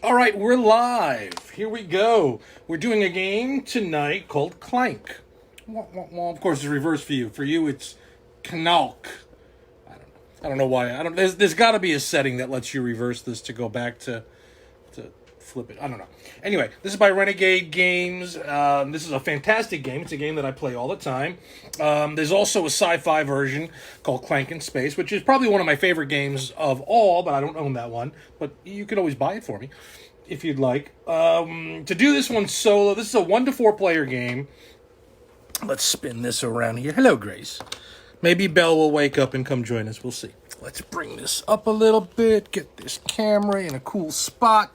All right, we're live. Here we go. We're doing a game tonight called Clank. Well, of course, it's reverse for you. For you, it's Clank. I don't know why. There's got to be a setting that lets you reverse this to go back to flip it. I don't know. Anyway, this is by Renegade Games. This is a fantastic game. It's a game that I play all the time. There's also a sci-fi version called Clank in Space, which is probably one of my favorite games of all, but I don't own that one. But you can always buy it for me if you'd like. To do this one solo, this is a 1 to 4 player game. Let's spin this around here. Hello, Grace. Maybe Belle will wake up and come join us. We'll see. Let's bring this up a little bit. Get this camera in a cool spot.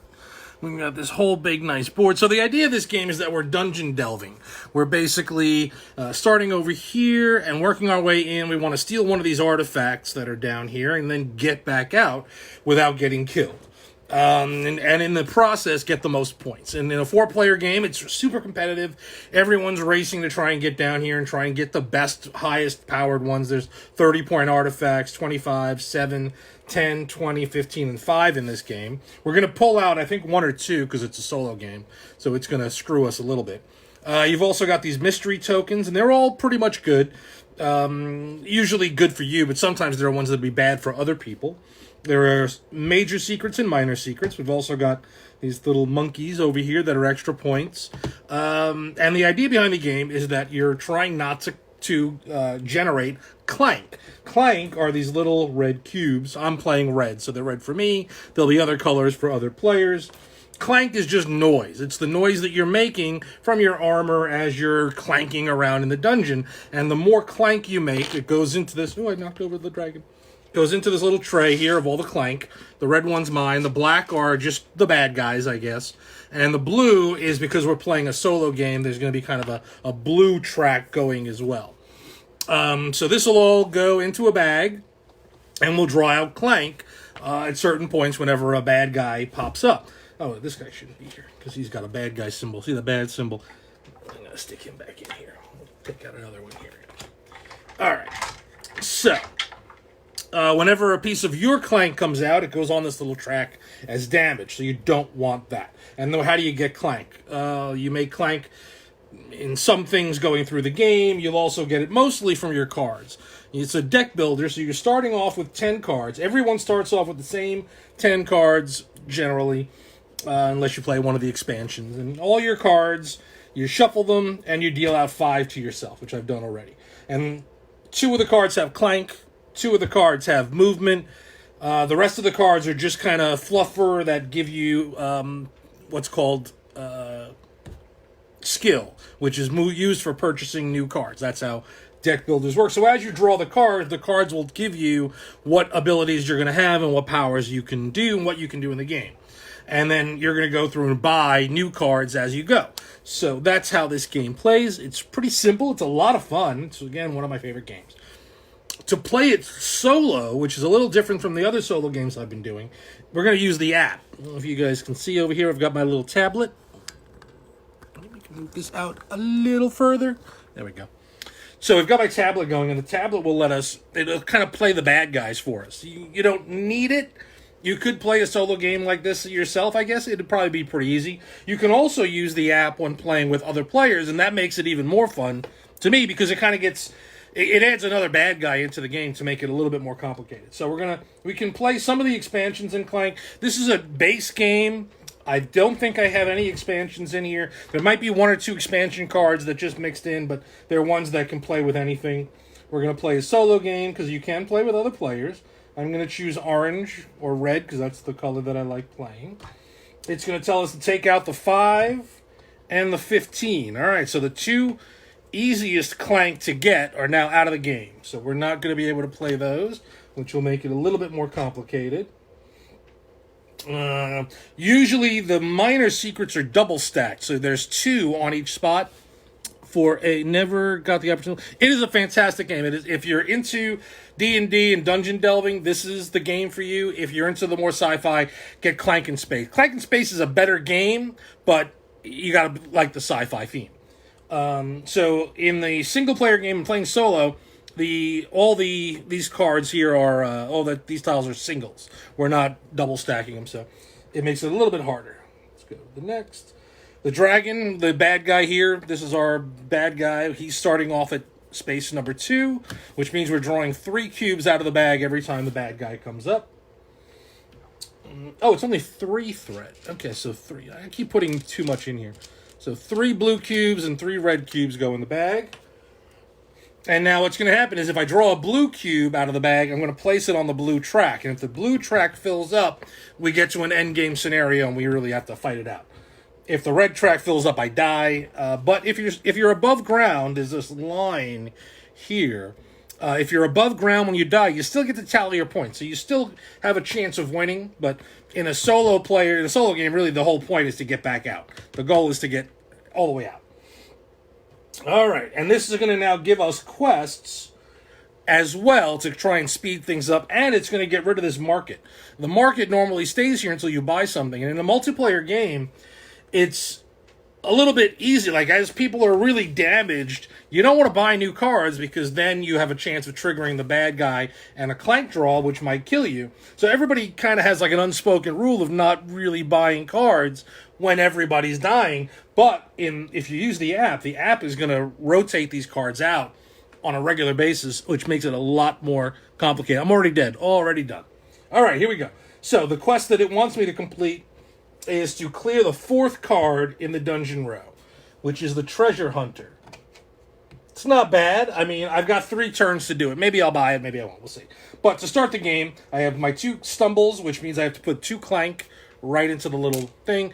We've got this whole big nice board. So the idea of this game is that we're dungeon delving. We're basically starting over here and working our way in. We want to steal one of these artifacts that are down here and then get back out without getting killed. And in the process, get the most points. And in a 4-player game, it's super competitive. Everyone's racing to try and get down here and try and get the best, highest powered ones. There's 30-point artifacts, 25, 7, 10, 20, 15, and 5 in this game. We're going to pull out, I think, 1 or 2 because it's a solo game. So it's going to screw us a little bit. You've also got these mystery tokens, and they're all pretty much good. Usually good for you, but sometimes there are ones that would be bad for other people. There are major secrets and minor secrets. We've also got these little monkeys over here that are extra points. And the idea behind the game is that you're trying not to generate Clank. Clank are these little red cubes. I'm playing red, so they're red for me. There'll be other colors for other players. Clank is just noise. It's the noise that you're making from your armor as you're clanking around in the dungeon. And the more clank you make, it goes into this... Oh, I knocked over the dragon. Goes into this little tray here of all the Clank. The red one's mine. The black are just the bad guys, I guess. And the blue is because we're playing a solo game. There's going to be kind of a blue track going as well. So this will all go into a bag, and we'll draw out Clank at certain points whenever a bad guy pops up. Oh, this guy shouldn't be here because he's got a bad guy symbol. See the bad symbol? I'm going to stick him back in here. We'll pick out another one here. All right. So... whenever a piece of your Clank comes out, it goes on this little track as damage, so you don't want that. And how do you get Clank? You make Clank in some things going through the game. You'll also get it mostly from your cards. It's a deck builder, so you're starting off with 10 cards. Everyone starts off with the same 10 cards, generally, unless you play one of the expansions. And all your cards, you shuffle them, and you deal out 5 to yourself, which I've done already. And 2 of the cards have Clank. 2 of the cards have movement. The rest of the cards are just kind of fluffer that give you what's called skill, which is used for purchasing new cards. That's how deck builders work. So as you draw the cards will give you what abilities you're going to have and what powers you can do and what you can do in the game. And then you're going to go through and buy new cards as you go. So that's how this game plays. It's pretty simple. It's a lot of fun. It's, again, one of my favorite games. To play it solo, which is a little different from the other solo games I've been doing, we're going to use the app. I don't know if you guys can see over here, I've got my little tablet. Maybe we can move this out a little further. There we go. So we've got my tablet going, and the tablet will it'll kind of play the bad guys for us. You don't need it. You could play a solo game like this yourself, I guess. It'd probably be pretty easy. You can also use the app when playing with other players, and that makes it even more fun to me because it kind of gets... It adds another bad guy into the game to make it a little bit more complicated. So we can play some of the expansions in Clank. This is a base game. I don't think I have any expansions in here. There might be 1 or 2 expansion cards that just mixed in, but they're ones that can play with anything. We're going to play a solo game because you can play with other players. I'm going to choose orange or red because that's the color that I like playing. It's going to tell us to take out the 5 and the 15. All right, so the 2... easiest Clank to get are now out of the game. So we're not going to be able to play those, which will make it a little bit more complicated. Usually the minor secrets are double stacked, so there's 2 on each spot for a... Never got the opportunity. It is a fantastic game. It is, if you're into D&D and dungeon delving, this is the game for you. If you're into the more sci-fi, get Clank in Space. Clank in Space is a better game, but you got to like the sci-fi theme. So in the single player game and playing solo, these cards here are these tiles are singles. We're not double stacking them. So it makes it a little bit harder. Let's go to the next. The dragon, the bad guy here, this is our bad guy. He's starting off at space number 2, which means we're drawing 3 cubes out of the bag every time the bad guy comes up. Oh, it's only 3 thread. Okay, so 3. I keep putting too much in here. So 3 blue cubes and 3 red cubes go in the bag. And now what's going to happen is if I draw a blue cube out of the bag, I'm going to place it on the blue track. And if the blue track fills up, we get to an end game scenario and we really have to fight it out. If the red track fills up, I die. But if you're above ground, there's this line here. If you're above ground when you die, you still get to tally your points. So you still have a chance of winning. But in a solo game, really the whole point is to get back out. The goal is to get all the way out. All right, and this is going to now give us quests as well to try and speed things up, and it's going to get rid of this market. The market normally stays here until you buy something, and in a multiplayer game, it's a little bit easy. Like, as people are really damaged, you don't want to buy new cards because then you have a chance of triggering the bad guy and a Clank draw, which might kill you. So everybody kind of has like an unspoken rule of not really buying cards when everybody's dying. But if you use the app is going to rotate these cards out on a regular basis, which makes it a lot more complicated. I'm already dead. Already done. All right, here we go. So the quest that it wants me to complete is to clear the 4th card in the dungeon row, which is the Treasure Hunter. It's not bad. I mean, I've got 3 turns to do it. Maybe I'll buy it, maybe I won't. We'll see. But to start the game, I have my 2 stumbles, which means I have to put 2 Clank right into the little thing.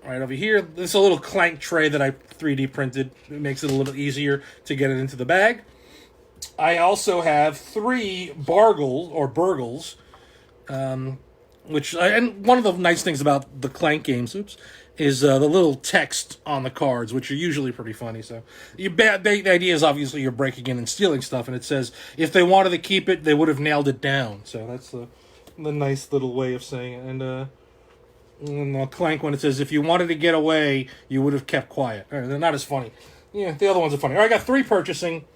Right over here. This is a little Clank tray that I 3D printed. It makes it a little easier to get it into the bag. I also have 3 burgles, and one of the nice things about the Clank games, is the little text on the cards, which are usually pretty funny. So the idea is obviously you're breaking in and stealing stuff, and it says if they wanted to keep it, they would have nailed it down. So that's the nice little way of saying it. And the Clank one, it says if you wanted to get away, you would have kept quiet. All right, they're not as funny. Yeah, the other ones are funny. All right, I got 3 purchasing.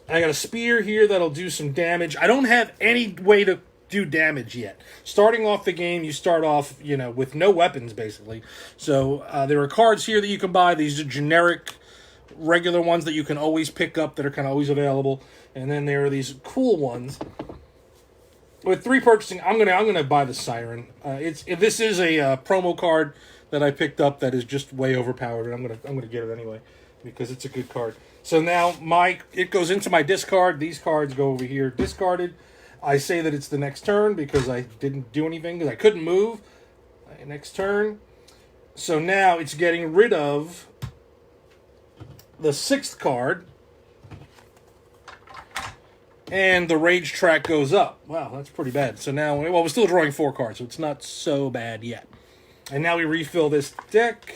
I got a spear here that'll do some damage. I don't have any way to do damage yet. Starting off the game, you start off, with no weapons, basically. So there are cards here that you can buy. These are generic, regular ones that you can always pick up that are kind of always available. And then there are these cool ones. With 3 purchasing, I'm gonna buy the Siren. This is a promo card that I picked up that is just way overpowered, and I'm gonna get it anyway because it's a good card. So now it goes into my discard. These cards go over here discarded. I say that it's the next turn because I didn't do anything because I couldn't move. Next turn. So now it's getting rid of the 6th card. And the rage track goes up. Wow, that's pretty bad. So now, we're still drawing 4 cards, so it's not so bad yet. And now we refill this deck.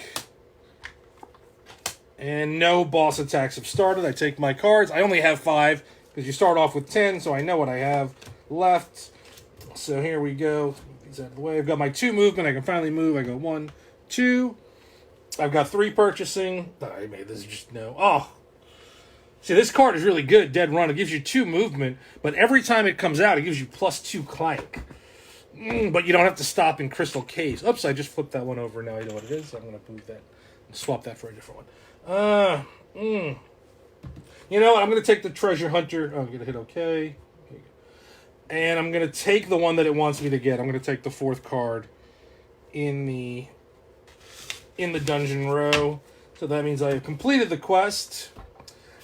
And no boss attacks have started. I take my cards. I only have 5, because you start off with 10, so I know what I have left. So here we go. These out of the way. I've got my 2 movement. I can finally move. I go 1, 2. I've got 3 purchasing. I made this just no. Oh. See, this card is really good, Dead Run. It gives you 2 movement, but every time it comes out, it gives you +2 Clank. But you don't have to stop in Crystal Caves. Oops, I just flipped that one over. Now I know what it is. So I'm going to move that and swap that for a different one. You know what? I'm going to take the Treasure Hunter. I'm going to hit OK. And I'm going to take the one that it wants me to get. I'm going to take the 4th card in the dungeon row. So that means I have completed the quest.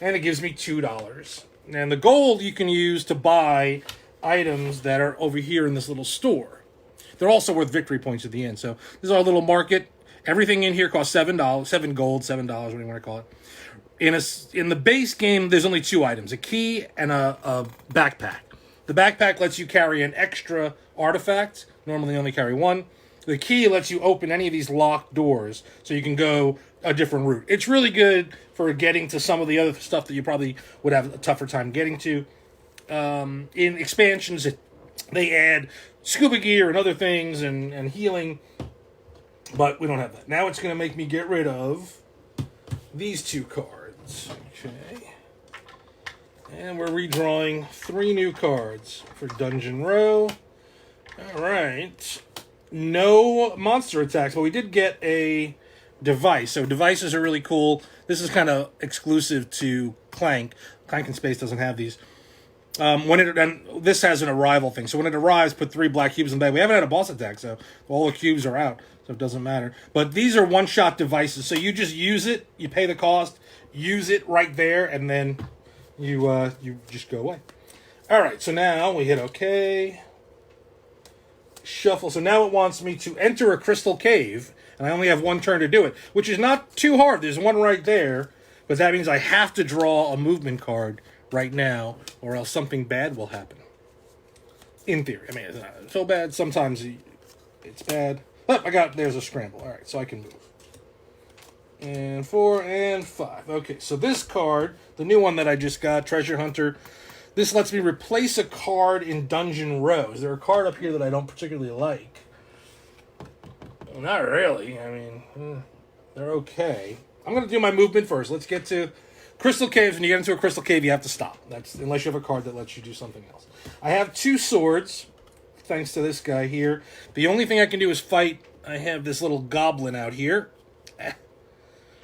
And it gives me $2. And the gold you can use to buy items that are over here in this little store. They're also worth victory points at the end. So this is our little market. Everything in here costs $7, 7 gold, $7, whatever you want to call it. In the base game, there's only 2 items, a key and a backpack. The backpack lets you carry an extra artifact. Normally you only carry 1. The key lets you open any of these locked doors so you can go a different route. It's really good for getting to some of the other stuff that you probably would have a tougher time getting to. In expansions, they add scuba gear and other things and healing, but we don't have that. Now it's going to make me get rid of these 2 cards. Okay. And we're redrawing 3 new cards for Dungeon Row. All right. no monster attacks, but we did get a device. So devices are really cool. This is kind of exclusive to Clank. Clank in Space doesn't have these. And this has an arrival thing. So when it arrives, put 3 black cubes in the bag. We haven't had a boss attack, so all the cubes are out, so it doesn't matter. But these are one-shot devices, so you just use it, you pay the cost, use it right there, and then you just go away. All right, so now we hit OK. Shuffle. So now it wants me to enter a crystal cave, and I only have 1 turn to do it, which is not too hard. There's one right there, but that means I have to draw a movement card right now, or else something bad will happen. In theory. I mean, it's not so bad. Sometimes it's bad. But there's a scramble. All right, so I can move. And 4 and 5. Okay, so this card, the new one that I just got, Treasure Hunter, this lets me replace a card in Dungeon Row. Is there a card up here that I don't particularly like? Not really. I mean, they're okay. I'm going to do my movement first. Let's get to Crystal Caves. When you get into a Crystal Cave, you have to stop. That's unless you have a card that lets you do something else. I have 2 swords, thanks to this guy here. The only thing I can do is fight. I have this little goblin out here.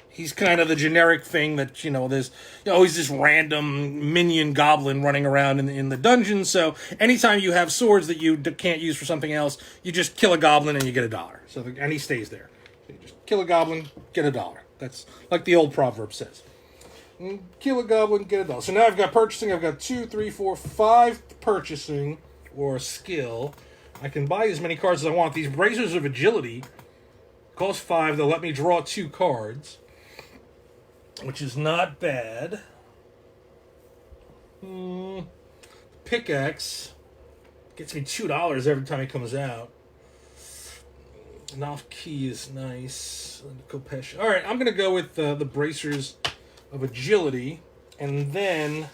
He's kind of the generic thing that, there's always this random minion goblin running around in the dungeon. So anytime you have swords that you can't use for something else, you just kill a goblin and you get $1. And he stays there. So you just kill a goblin, get $1. That's like the old proverb says. Kill a goblin, get $1. So now I've got purchasing. I've got 2, 3, 4, 5 purchasing or skill. I can buy as many cards as I want. These bracers of agility cost 5. They'll let me draw 2 cards, which is not bad. Pickaxe gets me $2 every time it comes out. Knopf key is nice. All right, I'm going to go with the bracers of agility, and then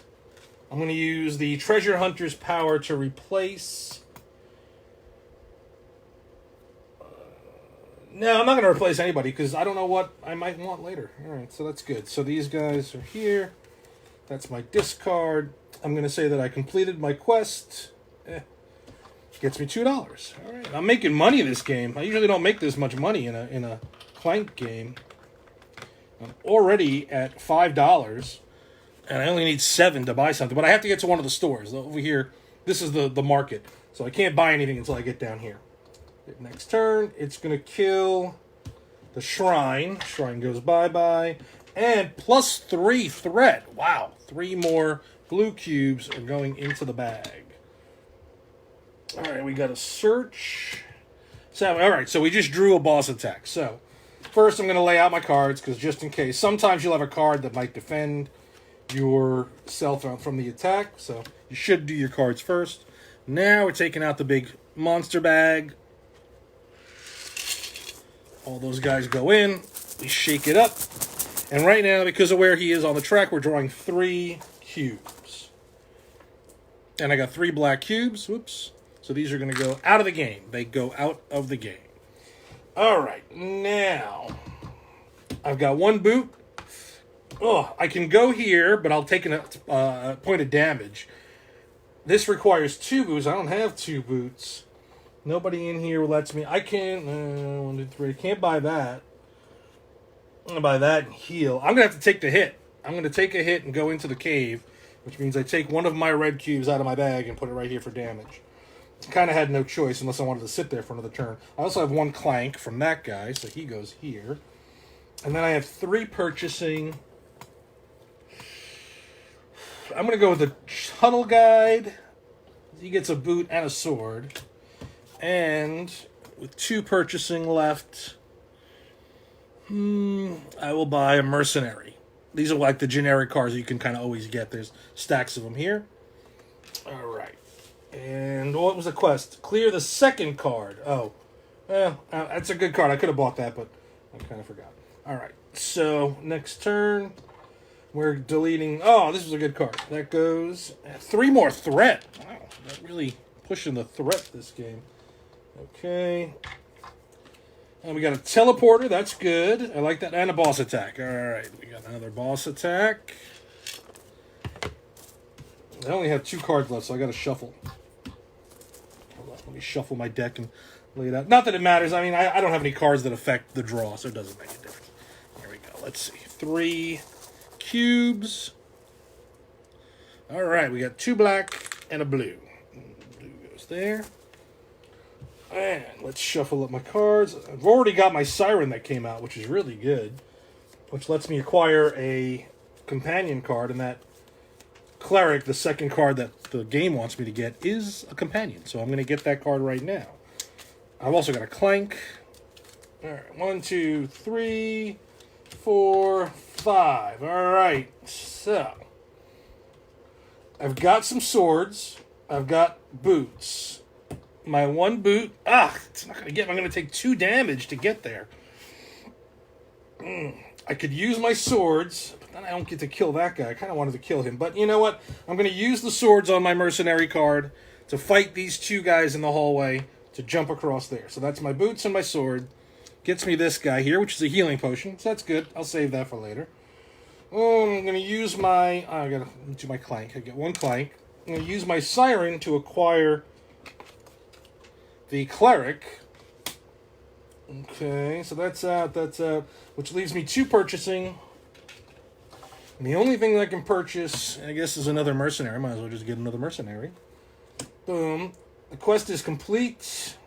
I'm going to use the Treasure Hunter's power to replace... No, I'm not going to replace anybody because I don't know what I might want later. All right, so that's good. So these guys are here. That's my discard. I'm going to say that I completed my quest. Gets me $2. All right, I'm making money this game. I usually don't make this much money in a Clank game. I'm already at $5, and I only need 7 to buy something. But I have to get to one of the stores over here. This is the market, so I can't buy anything until I get down here. Next turn, it's going to kill the shrine. Shrine goes bye-bye. And +3 threat. Wow, 3 more blue cubes are going into the bag. All right, we got to search. So, all right, so we just drew a boss attack. So, first I'm going to lay out my cards, because just in case. Sometimes you'll have a card that might defend yourself from the attack. So, you should do your cards first. Now we're taking out the big monster bag. All those guys go in. We shake it up. And right now, because of where he is on the track, we're drawing 3 cubes. And I got 3 black cubes. Whoops. So these are going to go out of the game. They go out of the game. All right. Now, I've got 1 boot. Oh, I can go here, but I'll take a point of damage. This requires 2 boots. I don't have 2 boots. Nobody in here lets me. I can't. 1, 2, 3. Can't buy that. I'm going to buy that and heal. I'm going to have to take the hit. I'm going to take a hit and go into the cave, which means I take one of my red cubes out of my bag and put it right here for damage. Kind of had no choice unless I wanted to sit there for another turn. I also have 1 Clank from that guy, so he goes here. And then I have 3 purchasing. I'm going to go with the Tunnel Guide. He gets a boot and a sword. And with 2 purchasing left, I will buy a Mercenary. These are like the generic cards you can kind of always get. There's stacks of them here. All right. And what was the quest? Clear the second card. Oh, well, that's a good card. I could have bought that, but I kind of forgot. All right. So next turn, we're deleting. Oh, this was a good card. That goes 3 more threat. Wow, that really pushing the threat this game. Okay. And we got a teleporter. That's good. I like that. And a boss attack. All right. We got another boss attack. I only have 2 cards left, so I got to shuffle. Hold on, let me shuffle my deck and lay it out. Not that it matters. I mean, I don't have any cards that affect the draw, so it doesn't make a difference. Here we go. Let's see. 3 cubes. All right, we got 2 black and a blue. Blue goes there. And let's shuffle up my cards. I've already got my Siren that came out, which is really good. Which lets me acquire a companion card, and that Cleric, the second card that the game wants me to get, is a companion. So I'm going to get that card right now. I've also got a Clank. All right, 1, 2, 3, 4, 5. All right, so I've got some swords. I've got boots. My 1 boot, it's not going to get, I'm going to take 2 damage to get there. I could use my swords, but then I don't get to kill that guy. I kind of wanted to kill him. But you know what? I'm going to use the swords on my mercenary card to fight these 2 guys in the hallway to jump across there. So that's my boots and my sword. Gets me this guy here, which is a healing potion. So that's good. I'll save that for later. I'm going to use my, I got to do my Clank. I get 1 Clank. I'm going to use my Siren to acquire the Cleric. Okay, so that's out, which leaves me 2 purchasing. And the only thing that I can purchase, I guess, is another mercenary. Might as well just get another mercenary. Boom. The quest is complete.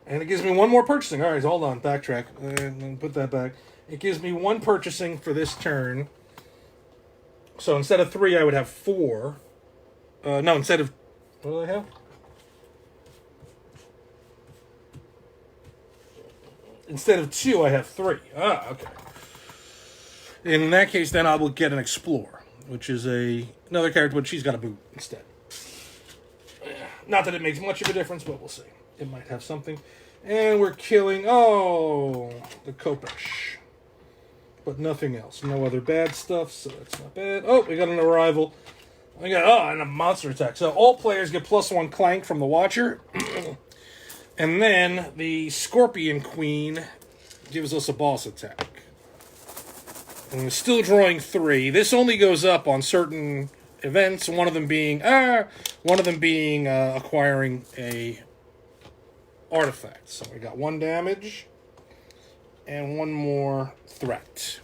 And it gives me 1 more purchasing. All right, hold on, backtrack. Put that back. It gives me 1 purchasing for this turn. So instead of 3, I would have 4. No, instead of, what do I have? Instead of 2, I have 3. Okay. In that case, then I will get an Explorer, which is another character, but she's got a boot instead. Not that it makes much of a difference, but we'll see. It might have something. And we're killing, the Kopesh. But nothing else. No other bad stuff, so that's not bad. Oh, we got an arrival. We got, and a monster attack. So all players get +1 Clank from the Watcher. And then the Scorpion Queen gives us a boss attack. And we're still drawing 3. This only goes up on certain events. One of them being acquiring a artifact. So we got 1 damage and 1 more threat.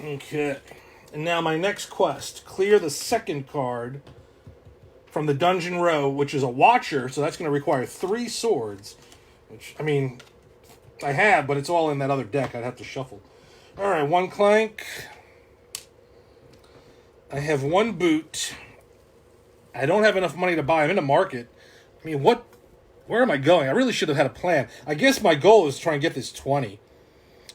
Okay. And now my next quest: clear the second card from the dungeon row, which is a Watcher, so that's going to require 3 swords. Which, I mean, I have, but it's all in that other deck. I'd have to shuffle. All right, 1 Clank. I have 1 boot. I don't have enough money to buy. I'm in the market. I mean, where am I going? I really should have had a plan. I guess my goal is to try and get this 20.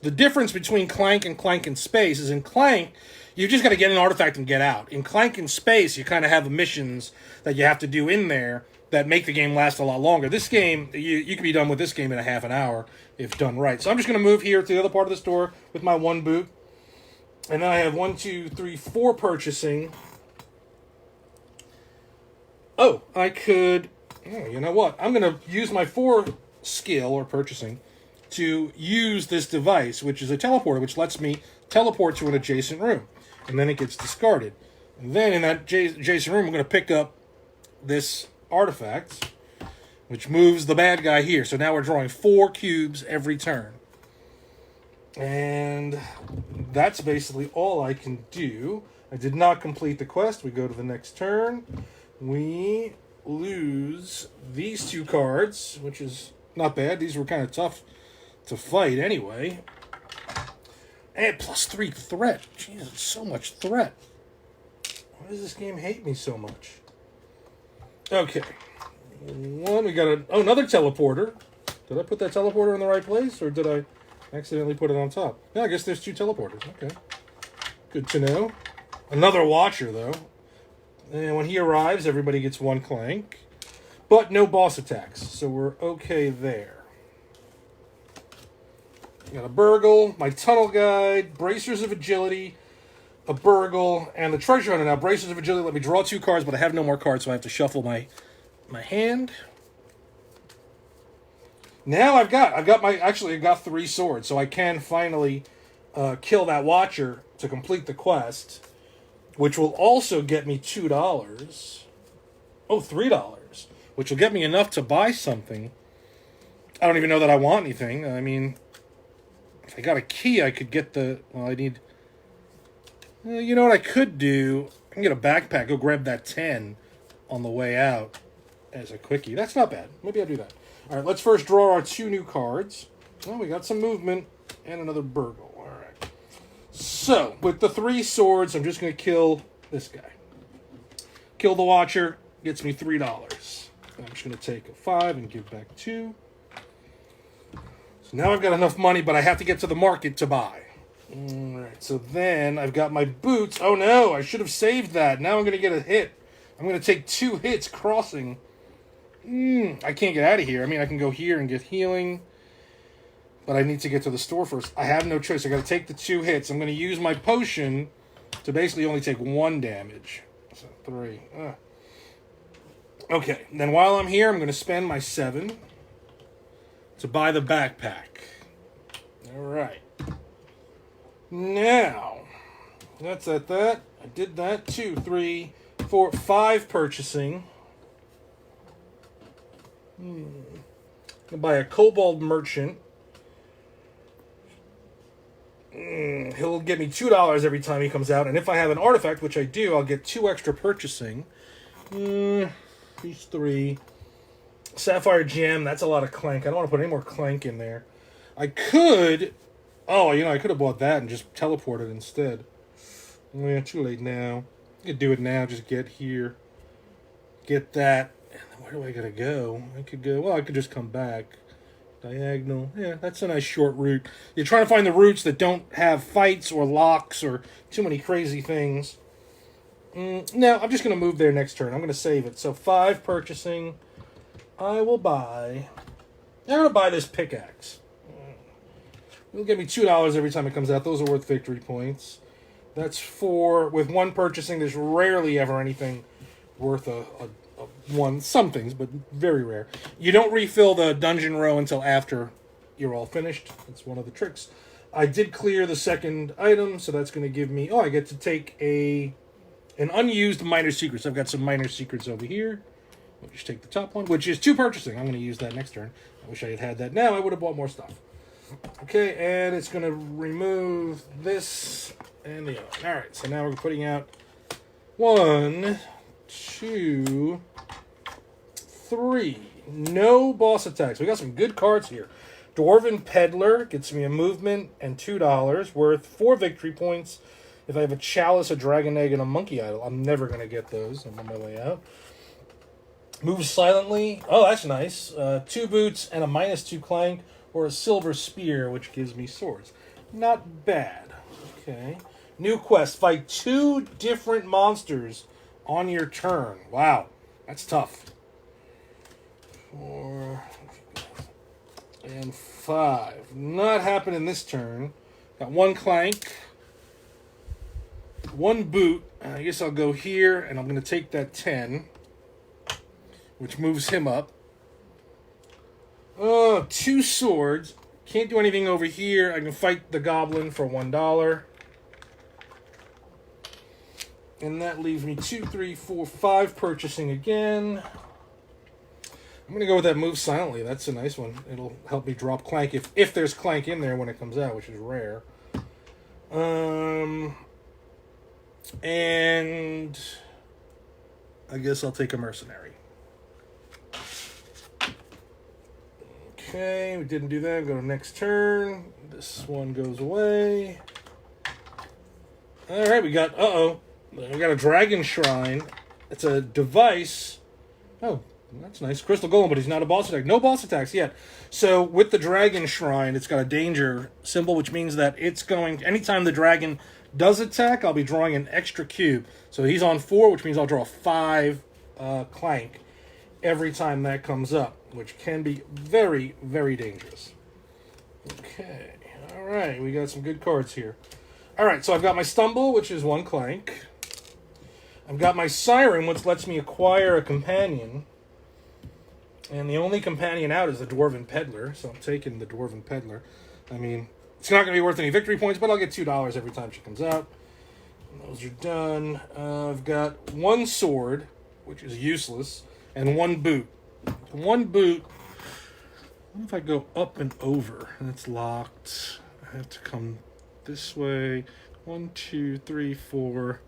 The difference between Clank and Space is in Clank, you just got to get an artifact and get out. In Clank and Space, you kind of have the missions that you have to do in there that make the game last a lot longer. This game, you can be done with this game in a half an hour if done right. So I'm just going to move here to the other part of the store with my 1 boot. And then I have 1, 2, 3, 4 purchasing. Oh, I could, you know what? I'm going to use my 4 skill or purchasing to use this device, which is a teleporter, which lets me teleport to an adjacent room. And then it gets discarded. And then in that adjacent room, I'm going to pick up this artifact, which moves the bad guy here. So now we're drawing 4 cubes every turn. And that's basically all I can do. I did not complete the quest. We go to the next turn. We lose these 2 cards, which is not bad. These were kind of tough to fight anyway. And +3 threat. Jesus, so much threat. Why does this game hate me so much? Okay. 1, we got another teleporter. Did I put that teleporter in the right place, or did I accidentally put it on top? Yeah, I guess there's 2 teleporters. Okay. Good to know. Another Watcher, though. And when he arrives, everybody gets 1 Clank. But no boss attacks, so we're okay there. Got a Burgle, my Tunnel Guide, Bracers of Agility, a Burgle, and the Treasure Hunter. Now, Bracers of Agility let me draw 2 cards, but I have no more cards, so I have to shuffle my hand. Now I've got 3 swords, so I can finally kill that Watcher to complete the quest, which will also get me $2. Oh, $3. which will get me enough to buy something. I don't even know that I want anything. I mean, if I got a key, I could get the... Well, I need... You know what I could do? I can get a backpack, go grab that 10 on the way out as a quickie. That's not bad. Maybe I'll do that. All right, let's first draw our 2 new cards. Well, we got some movement and another burgle. All right. So, with the 3 swords, I'm just going to kill this guy. Kill the Watcher gets me $3. I'm just going to take a 5 and give back 2. So now I've got enough money, but I have to get to the market to buy. All right, so then I've got my boots. Oh no, I should have saved that. Now I'm going to get a hit. I'm going to take 2 hits crossing. I can't get out of here. I mean, I can go here and get healing, but I need to get to the store first. I have no choice. I got to take the 2 hits. I'm going to use my potion to basically only take 1 damage. So 3. Okay, then while I'm here, I'm going to spend my 7 to buy the backpack. All right. Now, that's at that. I did that. 2, 3, 4, 5 purchasing. I'll buy a Kobold Merchant. He'll give me $2 every time he comes out. And if I have an artifact, which I do, I'll get 2 extra purchasing. These 3. Sapphire Gem, that's a lot of Clank. I don't want to put any more Clank in there. I could... Oh, you know, I could have bought that and just teleported instead. Yeah, too late now. I could do it now. Just get here. Get that. Where do I gotta go? I could go... Well, I could just come back. Diagonal. Yeah, that's a nice short route. You're trying to find the routes that don't have fights or locks or too many crazy things. No, I'm just going to move there next turn. I'm going to save it. So 5 purchasing. I will buy... I'm going to buy this pickaxe. It'll give me $2 every time it comes out. Those are worth victory points. That's 4. With 1 purchasing, there's rarely ever anything worth a 1. Some things, but very rare. You don't refill the dungeon row until after you're all finished. That's one of the tricks. I did clear the second item, so that's going to give me... Oh, I get to take an unused minor secrets. I've got some minor secrets over here. I'll just take the top one, which is 2 purchasing. I'm going to use that next turn. I wish I had had that now. I would have bought more stuff. Okay, and it's going to remove this and the other. All right, so now we're putting out 1, 2, 3. No boss attacks. We got some good cards here. Dwarven Peddler gets me a movement and $2, worth 4 victory points. If I have a Chalice, a Dragon Egg, and a Monkey Idol, I'm never going to get those. I'm on my way out. Moves silently. Oh, that's nice. 2 boots and a -2 Clank, or a Silver Spear, which gives me swords. Not bad. Okay. New quest. Fight 2 different monsters on your turn. Wow. That's tough. 4 and 5. Not happening this turn. Got 1 Clank. 1 boot. I guess I'll go here, and I'm going to take that 10, which moves him up. 2 swords. Can't do anything over here. I can fight the goblin for $1. And that leaves me 2, 3, 4, 5 purchasing again. I'm going to go with that move silently. That's a nice one. It'll help me drop Clank if there's Clank in there when it comes out, which is rare. And I guess I'll take a mercenary. Okay, we didn't do that. Go to next turn. This one goes away. All right, we got... we got a Dragon Shrine. It's a device. Oh, that's nice. Crystal Golem, but he's not a boss attack. No boss attacks yet. So with the Dragon Shrine, it's got a danger symbol, which means that it's going... Anytime the dragon does attack, I'll be drawing an extra cube. So he's on 4, which means I'll draw 5 Clank every time that comes up, which can be very, very dangerous. Okay. All right. We got some good cards here. All right. So I've got my Stumble, which is 1 Clank. I've got my Siren, which lets me acquire a companion. And the only companion out is the Dwarven Peddler, so I'm taking the Dwarven Peddler. I mean, it's not going to be worth any victory points, but I'll get $2 every time she comes out. And those are done. I've got 1 sword, which is useless, and 1 boot. One boot. What if I go up and over? And it's locked. I have to come this way. 1, 2, 3, 4,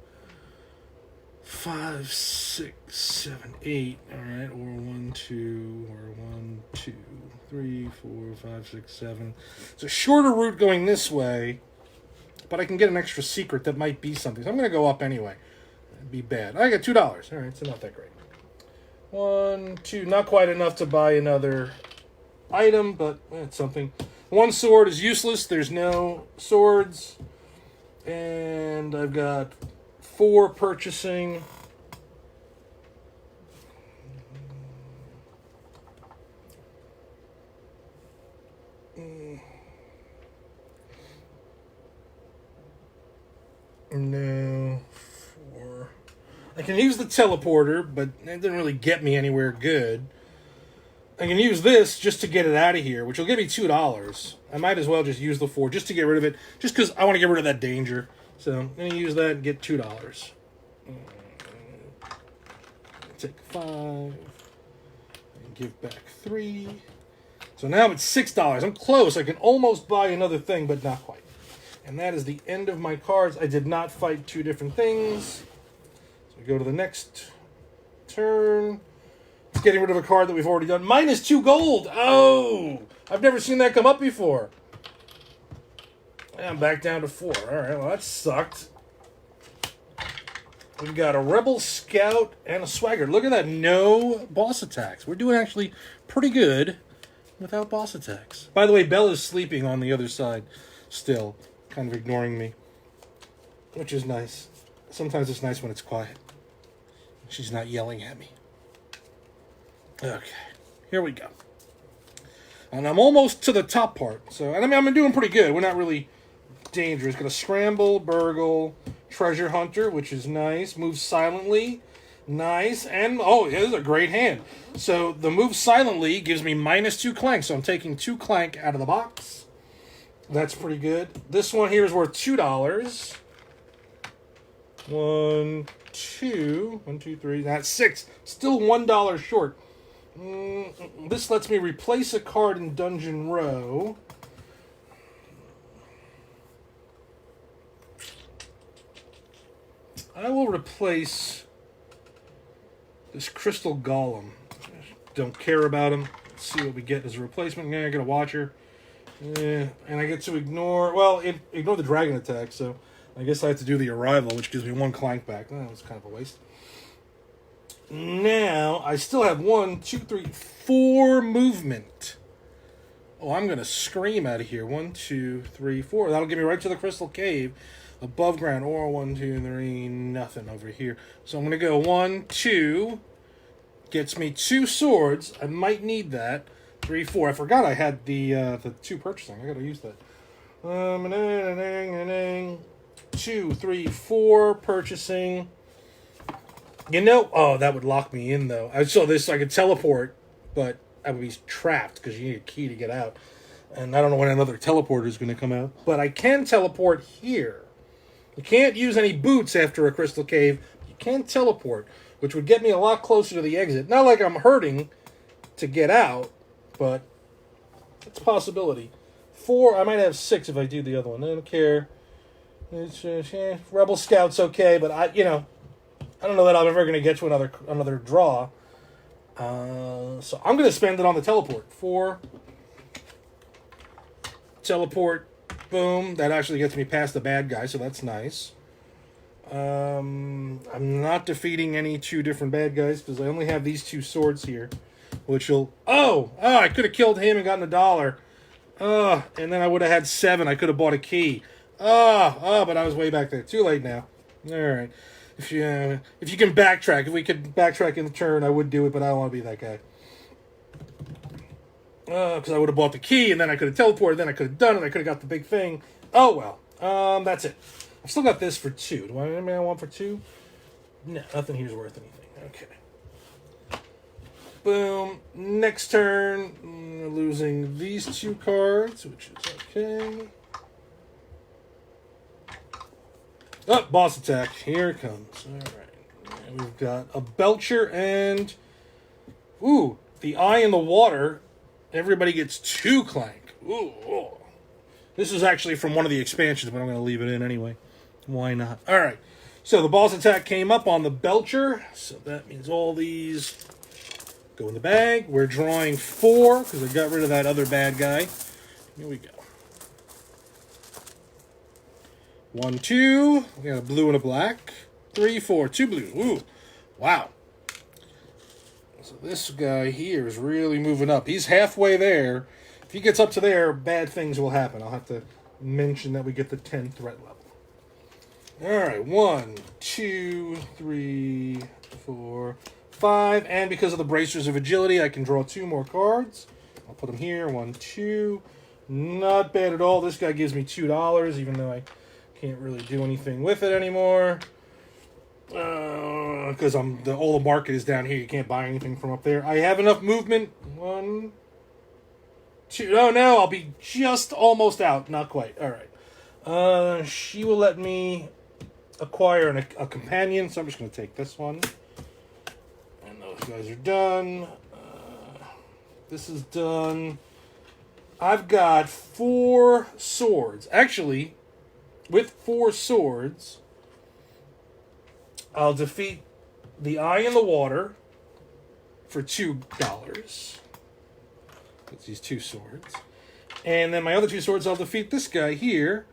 5, 6, 7, 8. All right, or 1, 2, or 1, 2, 3, 4, 5, 6, 7. It's a shorter route going this way, but I can get an extra secret that might be something. So I'm going to go up anyway. It'd be bad. I got $2. All right, so not that great. 1, 2, not quite enough to buy another item, but it's something. One sword is useless. There's no swords. And I've got 4 purchasing. No. 4. I can use the teleporter, but it didn't really get me anywhere good. I can use this just to get it out of here, which will give me $2. I might as well just use the 4 just to get rid of it, just because I want to get rid of that danger. So I'm going to use that and get $2. Take 5 and give back 3. So now I'm at $6. I'm close. I can almost buy another thing, but not quite. And that is the end of my cards. I did not fight 2 different things. So we go to the next turn. It's getting rid of a card that we've already done. Minus 2 gold. Oh, I've never seen that come up before. And I'm back down to 4. All right, well, that sucked. We've got a Rebel Scout and a Swagger. Look at that. No boss attacks. We're doing actually pretty good without boss attacks. By the way, Bella's sleeping on the other side still, kind of ignoring me, which is nice. Sometimes it's nice when it's quiet. She's not yelling at me. Okay, here we go. And I'm almost to the top part. So, and I mean, I'm doing pretty good. We're not really dangerous. Got a Scramble, Burgle, Treasure Hunter, which is nice. Move silently. Nice. And, oh, this is a great hand. So, the move silently gives me minus 2 Clank. So, I'm taking 2 Clank out of the box. That's pretty good. This one here is worth $2. 1, 2. 1, 2, 3. That's 6. Still $1 short. This lets me replace a card in Dungeon Row. I will replace this Crystal Golem. Don't care about him. Let's see what we get as a replacement. Yeah, I get a Watcher. And I get to ignore... Well, ignore the Dragon attack, so I guess I have to do the Arrival, which gives me 1 Clank back. That was kind of a waste. Now, I still have 1, 2, 3, 4 movement. Oh, I'm going to scream out of here. 1, 2, 3, 4. That'll get me right to the Crystal Cave. Above ground. Or 1, 2, 3, nothing over here. So I'm going to go 1, 2. Gets me 2 swords. I might need that. 3, 4. I forgot I had the 2 purchasing. I got to use that. 2, 3, 4 purchasing. You know, oh, that would lock me in, though. I saw this, so I could teleport, but I would be trapped because you need a key to get out. And I don't know when another teleporter is going to come out. But I can teleport here. You can't use any boots after a Crystal Cave. You can teleport, which would get me a lot closer to the exit. Not like I'm hurting to get out, but it's a possibility. 4, I might have 6 if I do the other one. I don't care. It's, Rebel Scout's okay, but I don't know that I'm ever going to get to another draw. So I'm going to spend it on the teleport. 4. Teleport. Boom. That actually gets me past the bad guy, so that's nice. I'm not defeating any 2 different bad guys because I only have these 2 swords here. Which will... Oh, I could have killed him and gotten $1. And then I would have had 7. I could have bought a key. But I was way back there. Too late now. All right. If you can backtrack, if we could backtrack in the turn, I would do it, but I don't want to be that guy. Because I would have bought the key, and then I could have teleported, then I could have done it, I could have got the big thing. Oh, well. That's it. I've still got this for 2. Do I have anything I want for 2? No, nothing here's worth anything. Okay. Boom. Next turn, losing these 2 cards, which is okay. Oh, boss attack. Here it comes. All right. And we've got a Belcher and... Ooh, the eye in the water, everybody gets 2 Clank. Ooh, ooh. This is actually from one of the expansions, but I'm going to leave it in anyway. Why not? All right. So the boss attack came up on the Belcher. So that means all these go in the bag. We're drawing 4 because I got rid of that other bad guy. Here we go. 1, 2. We got a blue and a black. 3, 4. 2 blues. Ooh. Wow. So this guy here is really moving up. He's halfway there. If he gets up to there, bad things will happen. I'll have to mention that we get the 10 threat level. All right. 1, 2, 3, 4, 5. And because of the Bracers of Agility, I can draw 2 more cards. I'll put them here. 1, 2. Not bad at all. This guy gives me $2, even though I can't really do anything with it anymore. Because all the market is down here. You can't buy anything from up there. I have enough movement. 1, 2. Oh, no. I'll be just almost out. Not quite. All right. She will let me acquire a companion. So I'm just going to take this one. And those guys are done. This is done. I've got 4 swords. Actually, with 4 swords, I'll defeat the Eye in the Water for $2. That's these 2 swords. And then my other 2 swords, I'll defeat this guy here.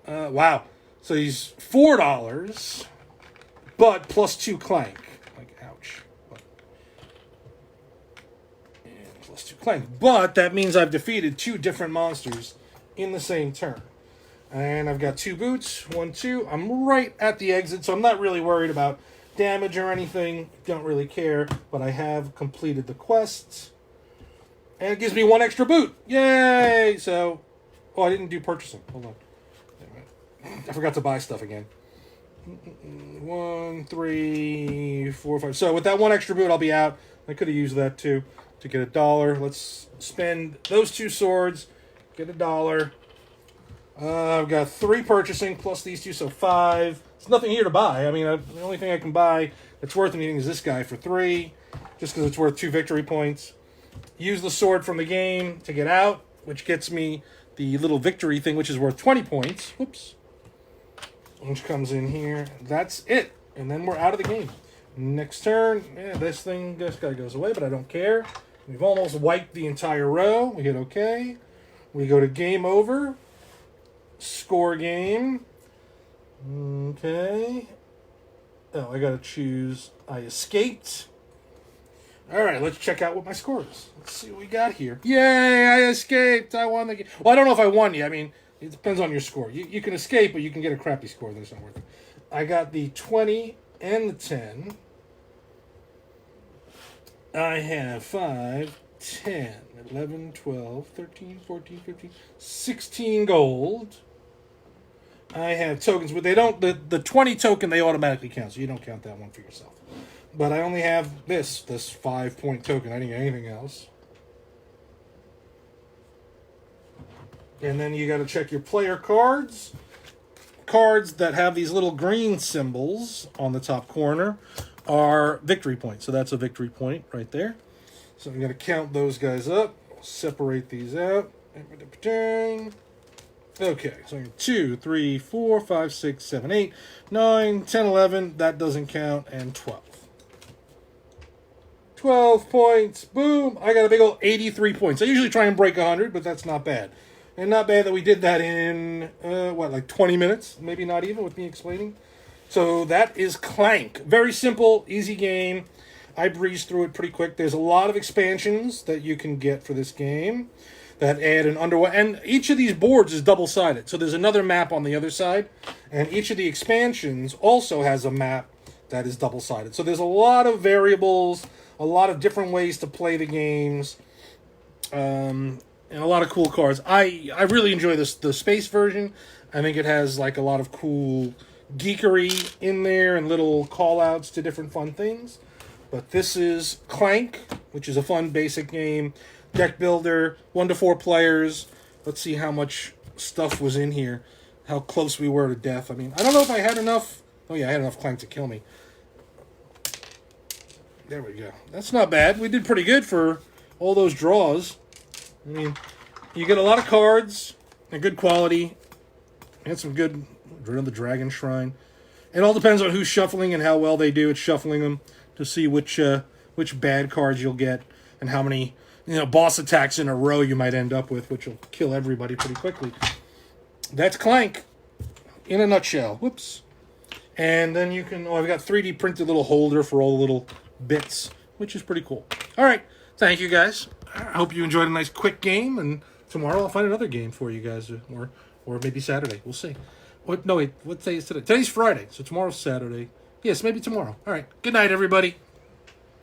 Wow. So he's $4, but plus 2 Clank. Like, ouch. And plus 2 Clank. But that means I've defeated 2 different monsters in the same turn. And I've got 2 boots. 1, 2. I'm right at the exit, so I'm not really worried about damage or anything. Don't really care. But I have completed the quest. And it gives me 1 extra boot. Yay! So, I didn't do purchasing. Hold on. I forgot to buy stuff again. 1, 3, 4, 5. So with that 1 extra boot, I'll be out. I could have used that too to get $1. Let's spend those 2 swords. Get $1. I've got 3 purchasing plus these 2, so 5. There's nothing here to buy. I mean, the only thing I can buy that's worth anything is this guy for 3, just because it's worth 2 victory points. Use the sword from the game to get out, which gets me the little victory thing, which is worth 20 points. Whoops. Which comes in here. That's it. And then we're out of the game. Next turn, this guy goes away, but I don't care. We've almost wiped the entire row. We hit OK. We go to game over. Score game. Okay. Oh, I gotta choose. I escaped. Alright, let's check out what my score is. Let's see what we got here. Yay, I escaped. I won the game. Well, I don't know if I won yet. I mean, it depends on your score. You can escape, but you can get a crappy score that's not worth it. I got the 20 and the 10. I have 5, 10, 11, 12, 13, 14, 15, 16 gold. I have tokens, but they don't, the 20 token, they automatically count, so you don't count that one for yourself. But I only have this 5-point token. I didn't get anything else. And then you got to check your player cards. Cards that have these little green symbols on the top corner are victory points. So that's a victory point right there. So I'm going to count those guys up. Separate these out. Okay, so 2, 3, 4, 5, 6, 7, 8, 9, 10, 11. That doesn't count. And 12. 12 points. Boom. I got a big old 83 points. I usually try and break 100, but that's not bad. And not bad that we did that in, like 20 minutes? Maybe not even with me explaining. So that is Clank. Very simple, easy game. I breezed through it pretty quick. There's a lot of expansions that you can get for this game that add an underwater. And each of these boards is double-sided. So there's another map on the other side. And each of the expansions also has a map that is double-sided. So there's a lot of variables, a lot of different ways to play the games, and a lot of cool cards. I really enjoy the space version. I think it has like a lot of cool geekery in there and little call-outs to different fun things. But this is Clank, which is a fun basic game. Deck builder, 1 to 4 players. Let's see how much stuff was in here. How close we were to death. I mean, I don't know if I had enough. Oh yeah, I had enough Clank to kill me. There we go. That's not bad. We did pretty good for all those draws. I mean, you get a lot of cards and good quality and some good the Dragon Shrine. It all depends on who's shuffling and how well they do at shuffling them to see which bad cards you'll get and how many boss attacks in a row you might end up with, which will kill everybody pretty quickly. That's Clank in a nutshell. Whoops. And then you can, I've got 3D printed little holder for all the little bits, which is pretty cool. All right. Thank you, guys. I hope you enjoyed a nice quick game, and tomorrow I'll find another game for you guys, or maybe Saturday. We'll see. What day is today? Today's Friday, so tomorrow's Saturday. Yes, maybe tomorrow. All right. Good night, everybody.